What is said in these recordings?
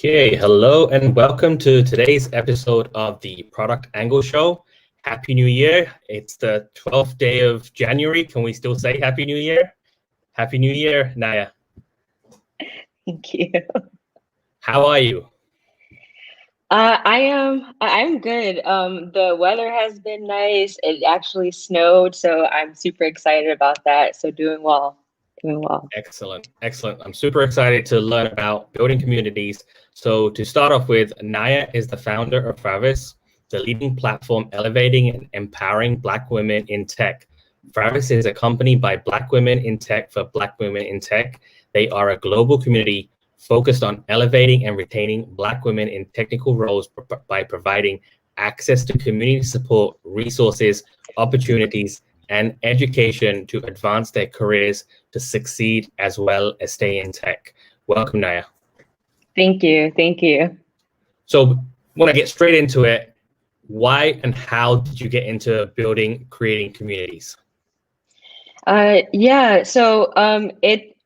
Okay, hello and welcome to today's episode of the Product Angle Show. Happy New Year. It's the 12th day of January. Can we still say Happy New Year? Happy New Year, Naya. Thank you. How are you? I'm good. The weather has been nice. It actually snowed, so I'm super excited about that. So doing well. Doing well. Excellent, excellent. I'm super excited to learn about building communities. So to start off with, Naya is the founder of Fravis, the leading platform elevating and empowering Black women in tech. Fravis is a company by Black women in tech for Black women in tech. They are a global community focused on elevating and retaining Black women in technical roles by providing access to community support, resources, opportunities, and education to advance their careers to succeed as well as stay in tech. Welcome, Naya. Thank you. Thank you. So when I get straight into it, why and how did you get into creating communities?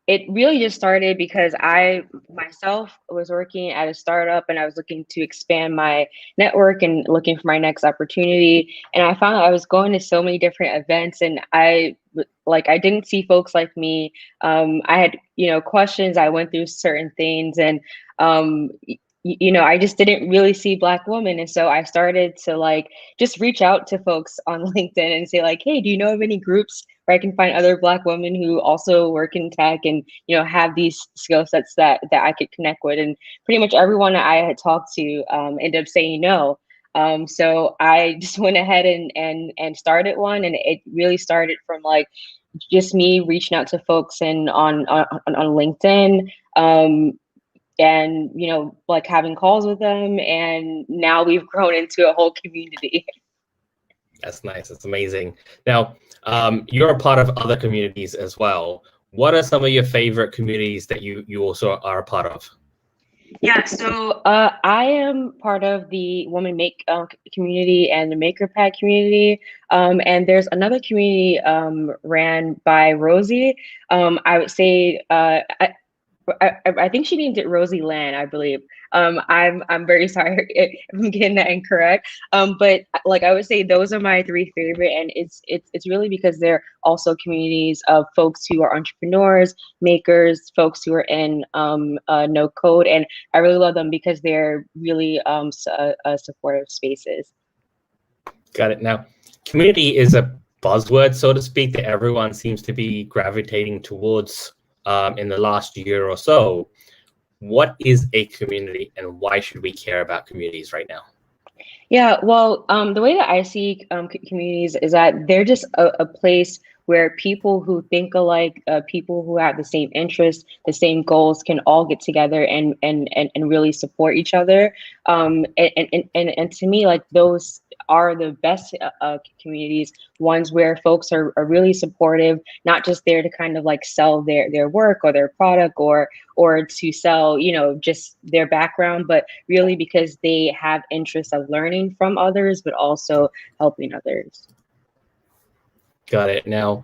It really just started because I myself was working at a startup and I was looking to expand my network and looking for my next opportunity. And I found I was going to so many different events and I didn't see folks like me. I had, questions. I went through certain things and I just didn't really see Black women. And so I started to just reach out to folks on LinkedIn and say like, hey, do you know of any groups where I can find other Black women who also work in tech and, have these skill sets that I could connect with? And pretty much everyone I had talked to ended up saying no. So I just went ahead and started one, and it really started from just me reaching out to folks and on LinkedIn. And having calls with them, and now we've grown into a whole community. That's nice. That's amazing. Now, you're a part of other communities as well. What are some of your favorite communities that you also are a part of? Yeah, so I am part of the Woman Make community and the MakerPad community. And there's another community ran by Rosie. I would say I think she named it Rosie Land, I believe. I'm very sorry if I'm getting that incorrect. But I would say those are my three favorite, and it's really because they're also communities of folks who are entrepreneurs, makers, folks who are in no code, and I really love them because they're really supportive spaces. Got it. Now, community is a buzzword, so to speak, that everyone seems to be gravitating towards in the last year or so. What is a community and why should we care about communities right now? Yeah, well, the way that I see communities is that they're just a place where people who think alike, people who have the same interests, the same goals, can all get together and really support each other. And to me, those are the best communities, ones where folks are really supportive, not just there to kind of sell their work or their product or to sell, just their background, but really because they have interests of learning from others, but also helping others. Got it. Now,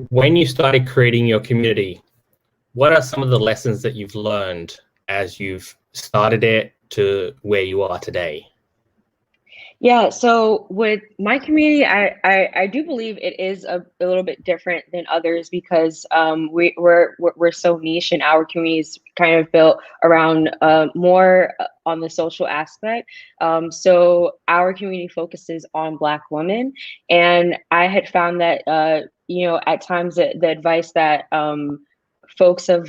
when you started creating your community, what are some of the lessons that you've learned as you've started it to where you are today? Yeah, so with my community, I do believe it is a little bit different than others because we're so niche, and our community is kind of built around more on the social aspect. So our community focuses on Black women, and I had found that at times the advice that folks of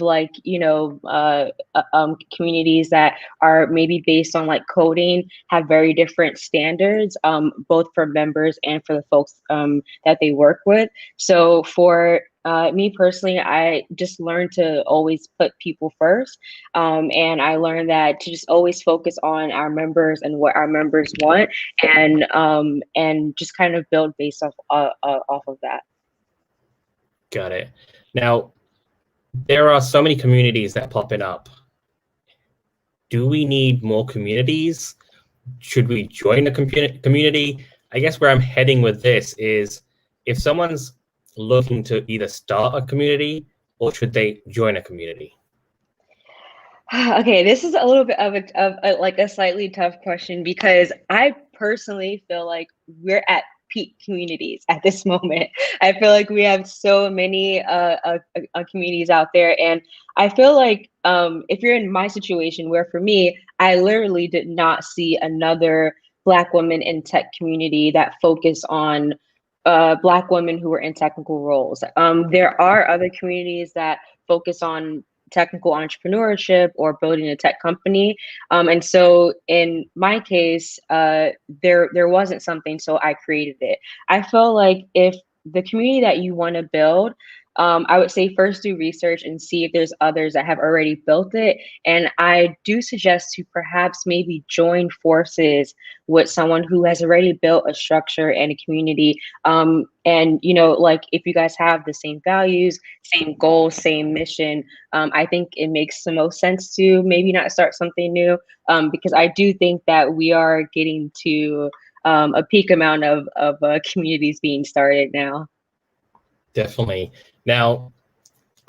communities that are maybe based on coding have very different standards, both for members and for the folks that they work with. So for me personally, I just learned to always put people first. And I learned that to just always focus on our members and what our members want, and just kind of build based off of that. Got it. Now, there are so many communities that popping up. Do we need more communities? Should we join a community? I guess where I'm heading with this is if someone's looking to either start a community or should they join a community? Okay, this is a little bit of like a slightly tough question because I personally feel like we're at peak communities at this moment. I feel like we have so many communities out there, and I feel like if you're in my situation, where for me, I literally did not see another Black woman in tech community that focus on Black women who were in technical roles. There are other communities that focus on technical entrepreneurship or building a tech company. And so in my case, there wasn't something, so I created it. I feel like if the community that you want to build, I would say first do research and see if there's others that have already built it. And I do suggest to perhaps maybe join forces with someone who has already built a structure and a community. And like if you guys have the same values, same goals, same mission, I think it makes the most sense to maybe not start something new, because I do think that we are getting to a peak amount of communities being started now. Definitely. Now,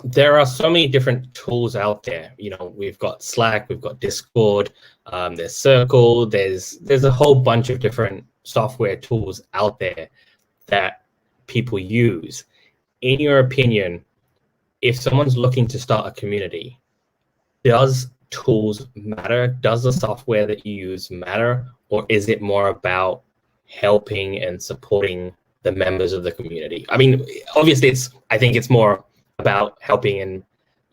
there are so many different tools out there. We've got Slack, we've got Discord, there's Circle, there's a whole bunch of different software tools out there that people use. In your opinion, if someone's looking to start a community, does tools matter? Does the software that you use matter? Or is it more about helping and supporting the members of the community? I mean, obviously, I think it's more about helping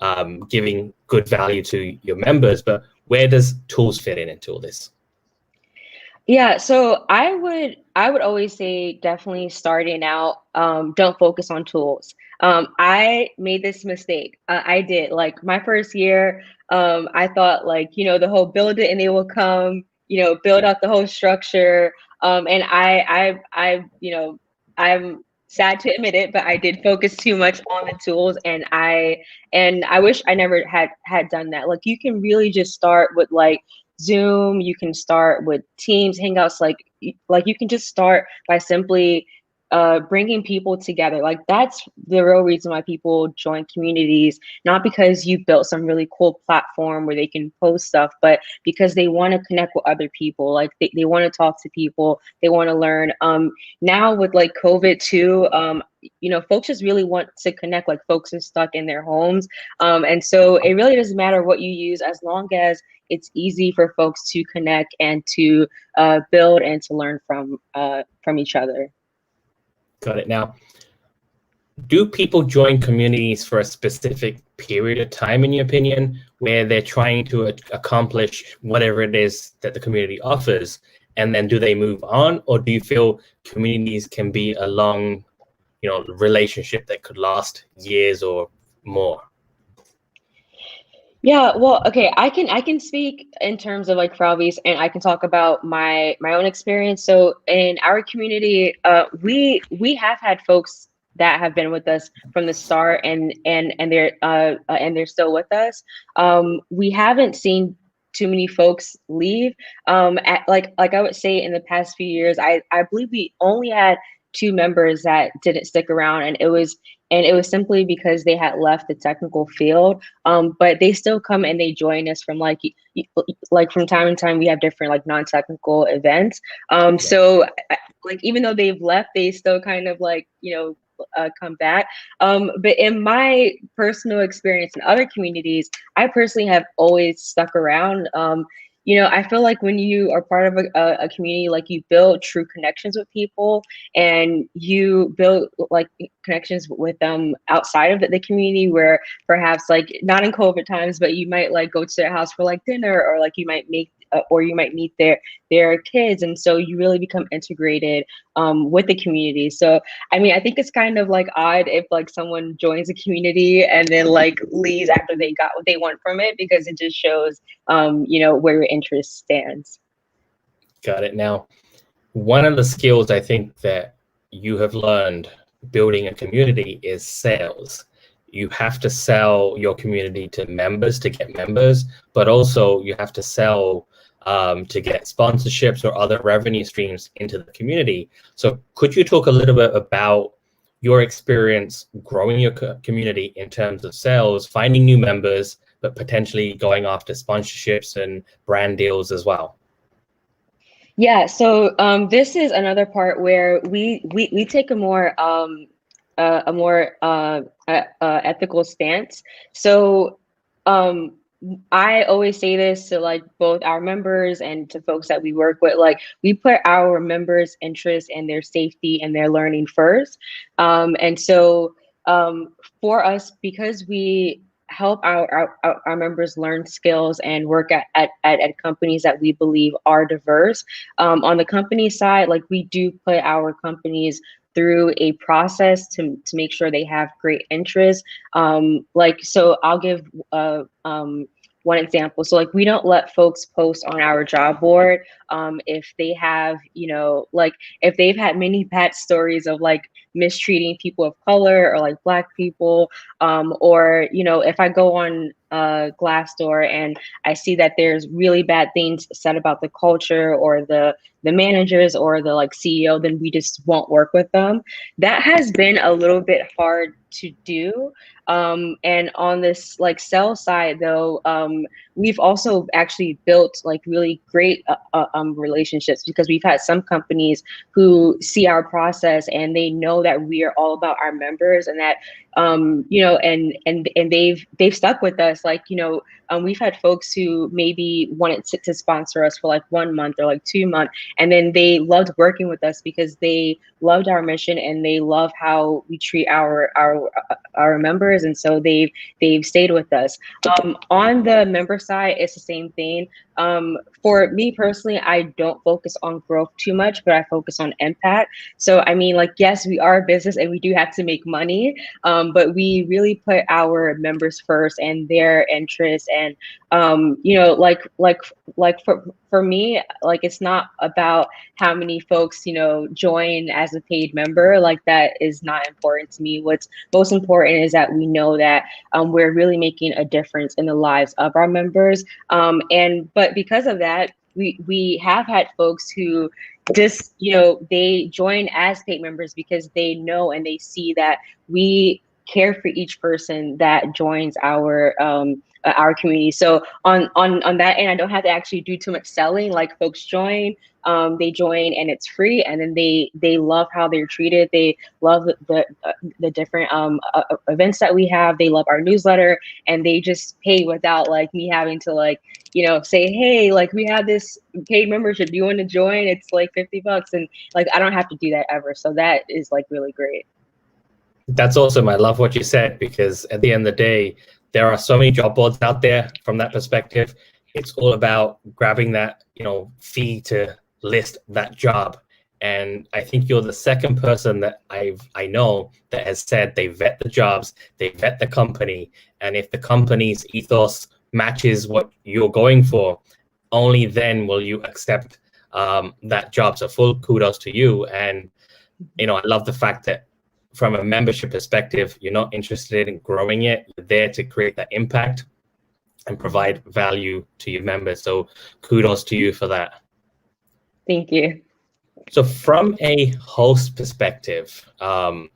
and giving good value to your members, but where does tools fit into all this? Yeah, so I would always say definitely starting out, don't focus on tools. I made this mistake. I did like my first year. I thought like the whole build it and they will come. Build out the whole structure. And I'm sad to admit it, but I did focus too much on the tools, and I wish I never had done that. Like you can really just start with like Zoom, you can start with Teams, Hangouts, like you can just start by simply bringing people together. Like that's the real reason why people join communities, not because you built some really cool platform where they can post stuff, but because they want to connect with other people. Like they want to talk to people, they want to learn. Now with like COVID too, folks just really want to connect. Like folks are stuck in their homes, and so it really doesn't matter what you use as long as it's easy for folks to connect and to build and to learn from each other. Got it. Now, do people join communities for a specific period of time, in your opinion, where they're trying to accomplish whatever it is that the community offers, and then do they move on, or do you feel communities can be a long, relationship that could last years or more? Yeah, well, okay, I can speak in terms of like Frauvies, and I can talk about my own experience. So in our community, we have had folks that have been with us from the start, and they're still with us. We haven't seen too many folks leave. Like I would say in the past few years, I believe we only had two members that didn't stick around, and it was simply because they had left the technical field. But they still come and they join us from like from time to time. We have different like non-technical events. So like even though they've left, they still kind of like come back. But in my personal experience in other communities, I personally have always stuck around. I feel like when you are part of a community, like you build true connections with people, and you build like connections with them outside of the community, where perhaps like not in COVID times, but you might like go to their house for like dinner, or like you might meet their kids, and so you really become integrated with the community. So I mean, I think it's kind of like odd if like someone joins a community and then like leaves after they got what they want from it, because it just shows where your interest stands. Got it. Now, one of the skills I think that you have learned building a community is sales. You have to sell your community to members to get members, but also you have to sell to get sponsorships or other revenue streams into the community. So could you talk a little bit about your experience growing your community in terms of sales, finding new members, but potentially going after sponsorships and brand deals as well. Yeah, so this is another part where we take a more ethical stance. So um, I always say this to like both our members and to folks that we work with. Like we put our members' interests and their safety and their learning first. And so for us, because we help our members learn skills and work at companies that we believe are diverse. On the company side, like we do put our companies through a process to make sure they have great interest. Like, so I'll give one example. So like we don't let folks post on our job board if they have, you know, like if they've had many bad stories of like mistreating people of color or like Black people, or you know, if I go on Glassdoor and I see that there's really bad things said about the culture or the managers or the like CEO, then we just won't work with them. That has been a little bit hard to do. And on this like sell side though, we've also actually built like really great relationships, because we've had some companies who see our process and they know that we are all about our members, and that you know, and they've stuck with us. Like, you know, we've had folks who maybe wanted to sponsor us for like 1 month or like 2 months, and then they loved working with us because they loved our mission and they love how we treat our members, and so they've stayed with us. On the member side, it's the same thing. For me personally, I don't focus on growth too much, but I focus on impact. So I mean, like, yes, we are a business and we do have to make money, but we really put our members first and their interests. And you know, like for me, like it's not about how many folks, you know, join as a paid member. Like that is not important to me. What's most important is that we know that we're really making a difference in the lives of our members. But because of that, we have had folks who just, you know, they join as paid members because they know and they see that we care for each person that joins our community. So on that end, I don't have to actually do too much selling. Like folks join, they join and it's free, and then they love how they're treated. They love the different events that we have. They love our newsletter, and they just pay without like me having to like, you know, say, hey, like we have this paid membership. Do you want to join? It's like $50, and like I don't have to do that ever. So that is like really great. That's awesome. I love what you said, because at the end of the day, there are so many job boards out there. From that perspective, it's all about grabbing that, you know, fee to list that job. And I think you're the second person that I know that has said they vet the jobs, they vet the company, and if the company's ethos matches what you're going for, only then will you accept that job. So full kudos to you. And you know, I love the fact that from a membership perspective, you're not interested in growing it. You're there to create that impact and provide value to your members. So kudos to you for that. Thank you. So from a host perspective, what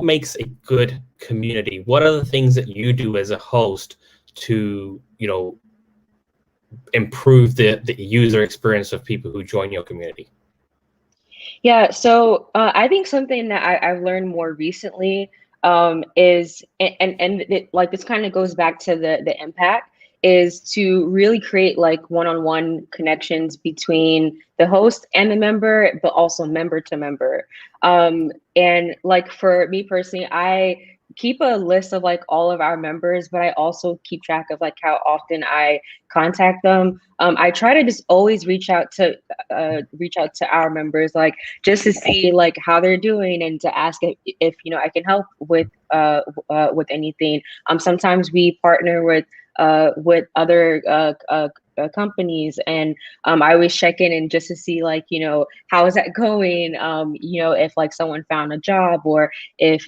makes a good community? What are the things that you do as a host to, you know, improve the user experience of people who join your community? Yeah, so I think something that I've learned more recently is, and like this kind of goes back to the impact, is to really create like one-on-one connections between the host and the member, but also member to member. And like for me personally, I keep a list of like all of our members, but I also keep track of like how often I contact them. I try to just always reach out to our members, like just to see like how they're doing and to ask if you know I can help with anything. Sometimes we partner with other companies, and I always check in and just to see like, you know, how is that going? You know, if like someone found a job, or if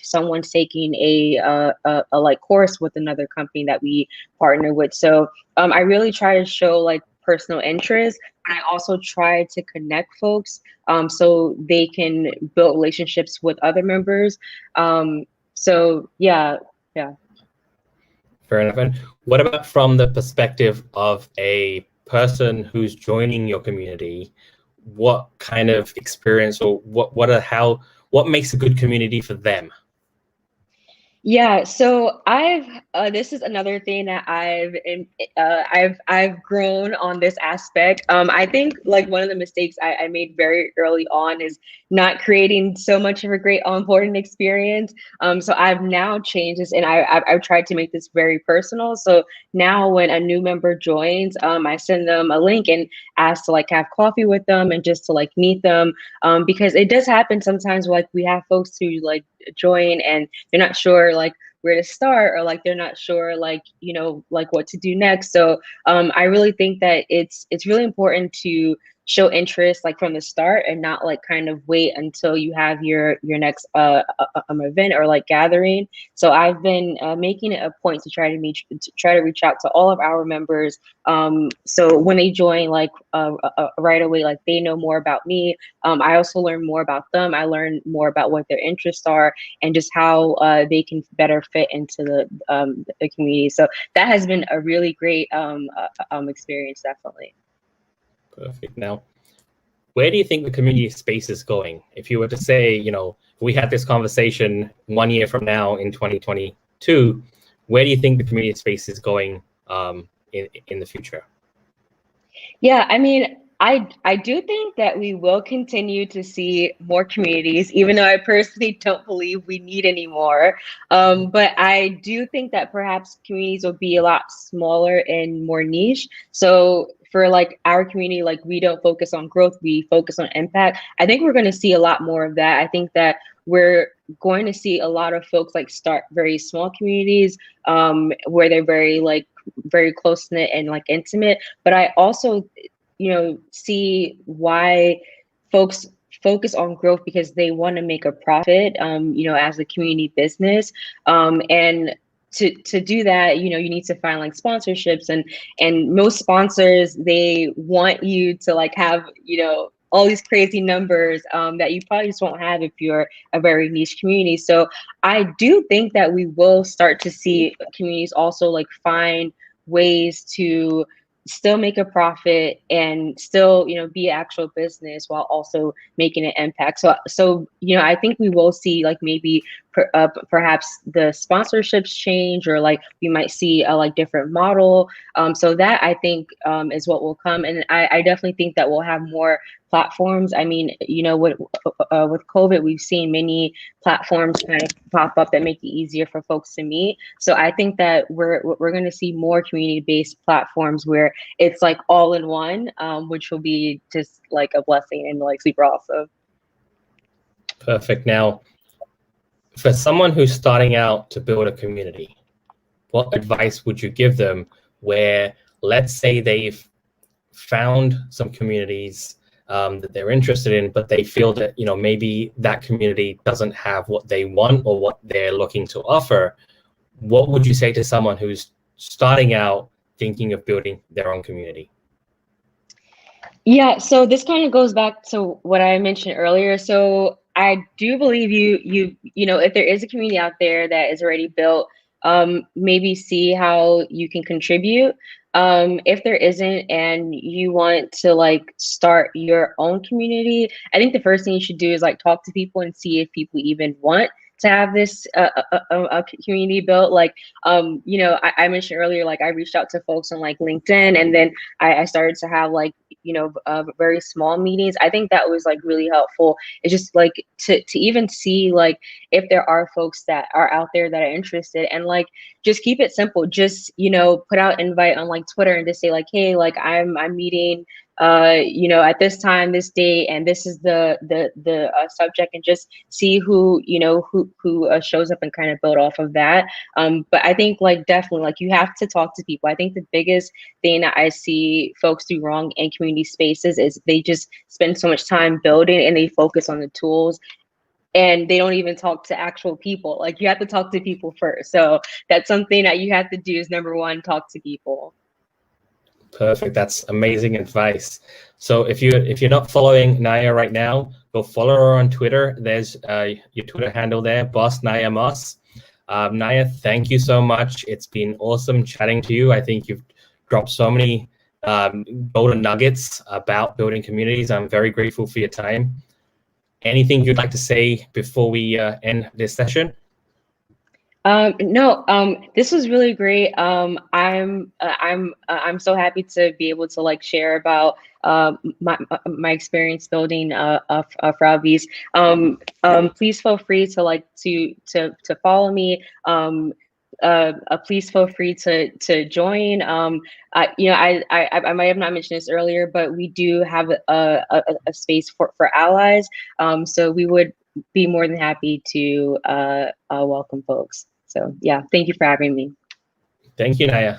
someone's taking a like course with another company that we partner with. So I really try to show like personal interest. I also try to connect folks so they can build relationships with other members. So yeah. Fair enough. And what about from the perspective of a person who's joining your community? What kind of experience, or what makes a good community for them? Yeah, so I've this is another thing that I've grown on this aspect. I think like one of the mistakes I made very early on is not creating so much of a great onboarding experience. So I've now changed this, and I've tried to make this very personal. So now when a new member joins, I send them a link and ask to like have coffee with them and just to like meet them, because it does happen sometimes. Like we have folks who like join and they're not sure like where to start, or like they're not sure like like what to do next. So I really think that it's really important to show interest like from the start, and not like kind of wait until you have your next event or like gathering. So I've been making it a point to try to reach out to all of our members, so when they join like right away, like they know more about me. I also learn more about them. I learn more about what their interests are, and just how they can better fit into the community. So that has been a really great experience, definitely. Perfect. Now, where do you think the community space is going? If you were to say, we had this conversation 1 year from now in 2022, where do you think the community space is going in the future? Yeah, I mean, I do think that we will continue to see more communities, even though I personally don't believe we need any more. But I do think that perhaps communities will be a lot smaller and more niche. So for like our community, like we don't focus on growth, we focus on impact. I think we're going to see a lot more of that. I think that we're going to see a lot of folks like start very small communities, where they're very close knit and like intimate. But I also see why folks focus on growth, because they want to make a profit, as a community business. And to do that, you need to find like sponsorships, and most sponsors, they want you to like have, all these crazy numbers that you probably just won't have if you're a very niche community. So I do think that we will start to see communities also like find ways to still make a profit and still be an actual business while also making an impact. So I think we will see like maybe perhaps the sponsorships change, or like we might see a like different model. So that I think is what will come, and I definitely think that we'll have more platforms. I mean, with COVID, we've seen many platforms kind of pop up that make it easier for folks to meet. So I think that we're going to see more community-based platforms where it's like all in one, which will be just like a blessing and like super awesome. Perfect. Now, for someone who's starting out to build a community, what advice would you give them where, let's say they've found some communities that they're interested in, but they feel that, maybe that community doesn't have what they want or what they're looking to offer? What would you say to someone who's starting out thinking of building their own community? Yeah, so this kind of goes back to what I mentioned earlier. So I do believe if there is a community out there that is already built, maybe see how you can contribute. If there isn't and you want to like start your own community, I think the first thing you should do is like talk to people and see if people even want to have this a community built. Like I mentioned earlier, like I reached out to folks on like LinkedIn, and then I started to have like very small meetings. I think that was like really helpful. It's just like to even see like if there are folks that are out there that are interested, and like just keep it simple. Just put out invite on like Twitter and just say like, hey, like I'm meeting at this time, this date, and this is the subject, and just see who shows up and kind of build off of that. But I think like definitely like you have to talk to people. I think the biggest thing that I see folks do wrong in community spaces is they just spend so much time building and they focus on the tools, and they don't even talk to actual people. Like you have to talk to people first. So that's something that you have to do is number one, talk to people. Perfect. That's amazing advice. So if you're not following Naya right now, go follow her on Twitter. There's your Twitter handle there, Boss Naya Moss. Naya, thank you so much. It's been awesome chatting to you. I think you've dropped so many golden nuggets about building communities. I'm very grateful for your time. Anything you'd like to say before we end this session? No, this was really great. I'm so happy to be able to like share about my experience building Frauvies. Please feel free to like to follow me. Please feel free to join. You know, I might have not mentioned this earlier, but we do have a space for allies. So we would be more than happy to welcome folks. So yeah, thank you for having me. Thank you, Naya.